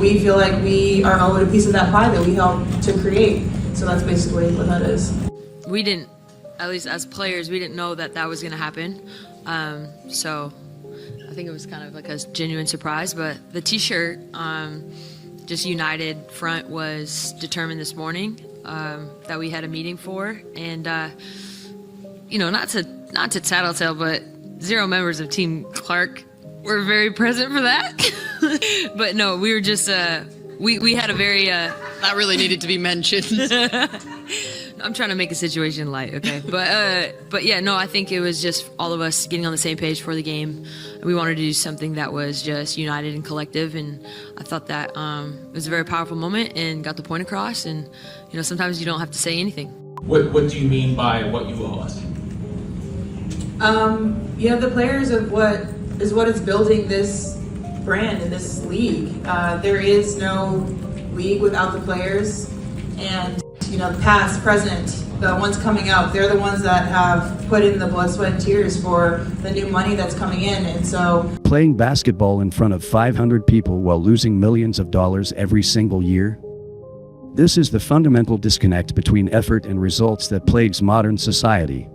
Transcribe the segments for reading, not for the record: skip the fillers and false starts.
we feel like we are owed a piece of that pie that we helped to create. So that's basically what that is. We didn't, at least as players, we didn't know that that was going to happen. So I think it was kind of like a genuine surprise. But the T-shirt, just United Front, was determined this morning that we had a meeting for, and you know, not to tattletale, but 0 members of Team Clark were very present for that. But no, we were just we had a very that really needed to be mentioned. I'm trying to make a situation light, okay? But yeah, no, I think it was just all of us getting on the same page for the game. We wanted to do something that was just united and collective, and I thought that it was a very powerful moment and got the point across. And you know, sometimes you don't have to say anything. What do you mean by what you owe us? You know, the players of what is building this brand and this league. There is no league without the players, and you know, the past, present, the ones coming up, they're the ones that have put in the blood, sweat, and tears for the new money that's coming in. And so playing basketball in front of 500 people while losing millions of dollars every single year? This is the fundamental disconnect between effort and results that plagues modern society.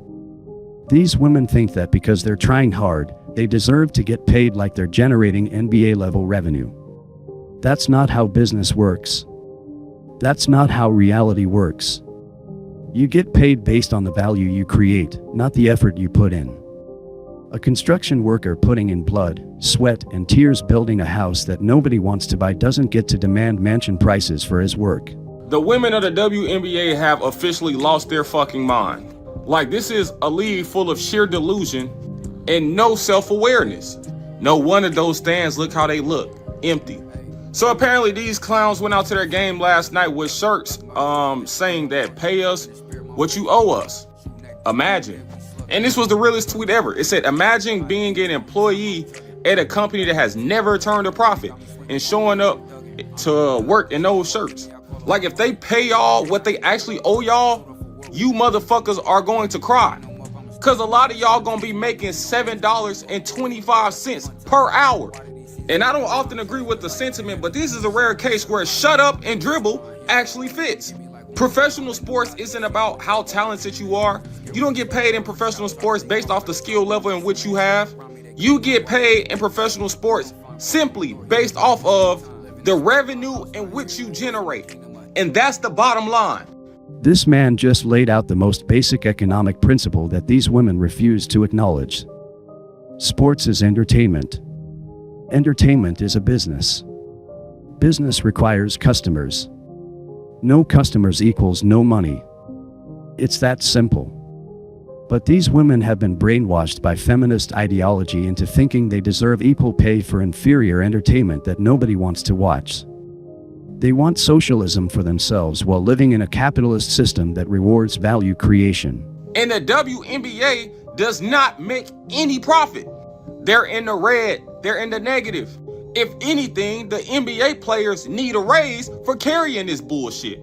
These women think that because they're trying hard, they deserve to get paid like they're generating NBA-level revenue. That's not how business works. That's not how reality works. You get paid based on the value you create, not the effort you put in. A construction worker putting in blood, sweat, and tears building a house that nobody wants to buy doesn't get to demand mansion prices for his work. The women of the WNBA have officially lost their fucking mind. Like, this is a league full of sheer delusion and no self-awareness. No wonder those stands look how they look, empty. So apparently these clowns went out to their game last night with shirts saying that pay us what you owe us. Imagine. And this was the realest tweet ever. It said, imagine being an employee at a company that has never turned a profit and showing up to work in those shirts. Like, if they pay y'all what they actually owe y'all, you motherfuckers are going to cry. Cause a lot of y'all gonna be making $7.25 per hour. And I don't often agree with the sentiment, but this is a rare case where shut up and dribble actually fits. Professional sports isn't about how talented you are. You don't get paid in professional sports based off the skill level in which you have. You get paid in professional sports simply based off of the revenue in which you generate. And that's the bottom line. This man just laid out the most basic economic principle that these women refuse to acknowledge. Sports is entertainment. Entertainment is a business. Business requires customers. No customers equals no money. It's that simple. But these women have been brainwashed by feminist ideology into thinking they deserve equal pay for inferior entertainment that nobody wants to watch. They want socialism for themselves while living in a capitalist system that rewards value creation. And the WNBA does not make any profit. They're in the red, they're in the negative. If anything, the NBA players need a raise for carrying this bullshit.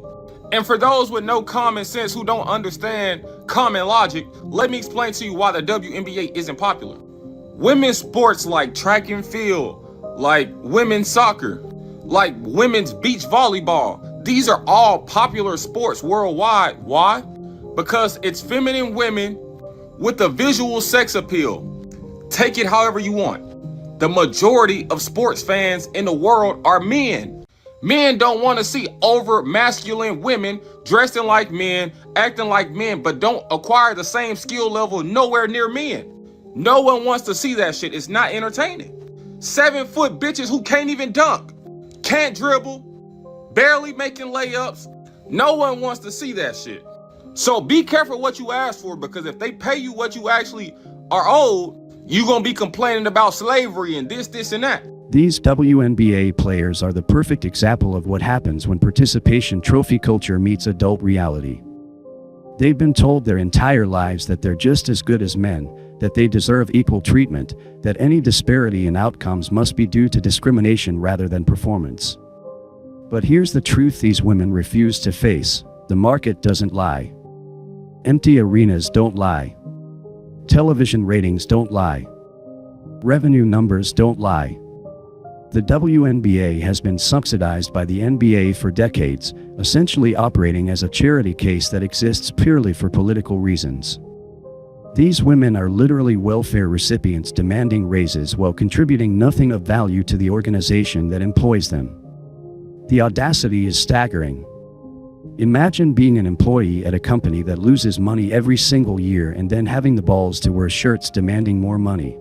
And for those with no common sense who don't understand common logic, let me explain to you why the WNBA isn't popular. Women's sports like track and field, like women's soccer, like women's beach volleyball, these are all popular sports worldwide. Why? Because it's feminine women with a visual sex appeal. Take it however you want. The majority of sports fans in the world are men. Men don't want to see over masculine women dressing like men, acting like men, but don't acquire the same skill level nowhere near men. No one wants to see that shit. It's not entertaining. 7-foot bitches who can't even dunk, can't dribble, barely making layups. No one wants to see that shit. So be careful what you ask for, because if they pay you what you actually are owed, you're going to be complaining about slavery and this, and that. These WNBA players are the perfect example of what happens when participation trophy culture meets adult reality. They've been told their entire lives that they're just as good as men, that they deserve equal treatment, that any disparity in outcomes must be due to discrimination rather than performance. But here's the truth these women refuse to face: the market doesn't lie. Empty arenas don't lie. Television ratings don't lie. Revenue numbers don't lie. The WNBA has been subsidized by the NBA for decades, essentially operating as a charity case that exists purely for political reasons. These women are literally welfare recipients demanding raises while contributing nothing of value to the organization that employs them. The audacity is staggering. Imagine being an employee at a company that loses money every single year and then having the balls to wear shirts demanding more money.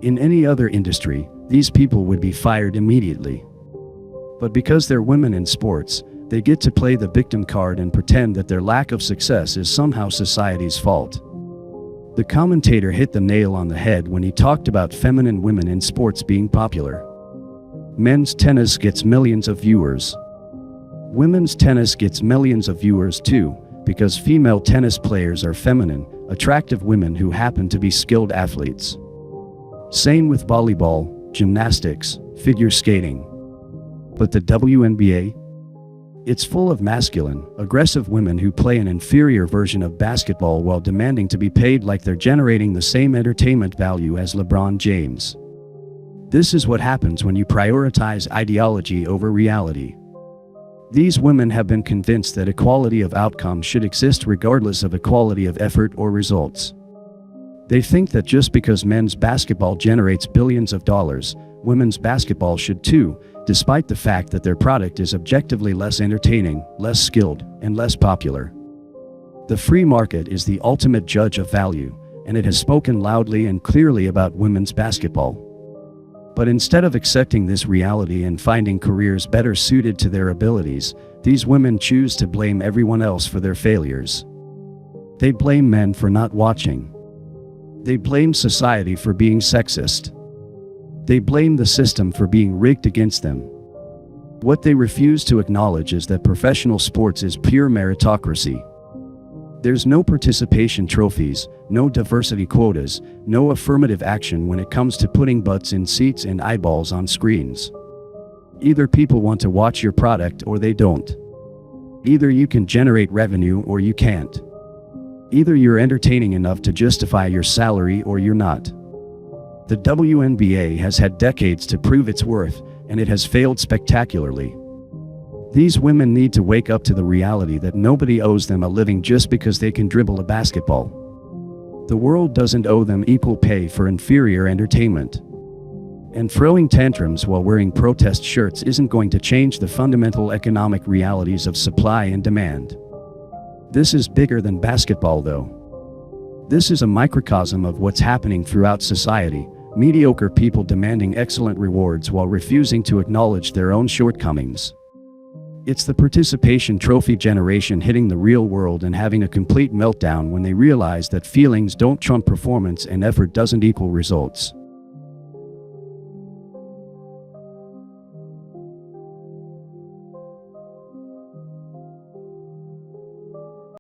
In any other industry, these people would be fired immediately. But because they're women in sports, they get to play the victim card and pretend that their lack of success is somehow society's fault. The commentator hit the nail on the head when he talked about feminine women in sports being popular. Men's tennis gets millions of viewers. Women's tennis gets millions of viewers too, because female tennis players are feminine, attractive women who happen to be skilled athletes. Same with volleyball, gymnastics, figure skating. But the WNBA? It's full of masculine, aggressive women who play an inferior version of basketball while demanding to be paid like they're generating the same entertainment value as LeBron James. This is what happens when you prioritize ideology over reality. These women have been convinced that equality of outcome should exist regardless of equality of effort or results. They think that just because men's basketball generates billions of dollars, women's basketball should too, despite the fact that their product is objectively less entertaining, less skilled, and less popular. The free market is the ultimate judge of value, and it has spoken loudly and clearly about women's basketball. But instead of accepting this reality and finding careers better suited to their abilities, these women choose to blame everyone else for their failures. They blame men for not watching. They blame society for being sexist. They blame the system for being rigged against them. What they refuse to acknowledge is that professional sports is pure meritocracy. There's no participation trophies, no diversity quotas, no affirmative action when it comes to putting butts in seats and eyeballs on screens. Either people want to watch your product or they don't. Either you can generate revenue or you can't. Either you're entertaining enough to justify your salary or you're not. The WNBA has had decades to prove its worth, and it has failed spectacularly. These women need to wake up to the reality that nobody owes them a living just because they can dribble a basketball. The world doesn't owe them equal pay for inferior entertainment. And throwing tantrums while wearing protest shirts isn't going to change the fundamental economic realities of supply and demand. This is bigger than basketball though. This is a microcosm of what's happening throughout society, mediocre people demanding excellent rewards while refusing to acknowledge their own shortcomings. It's the participation trophy generation hitting the real world and having a complete meltdown when they realize that feelings don't trump performance and effort doesn't equal results.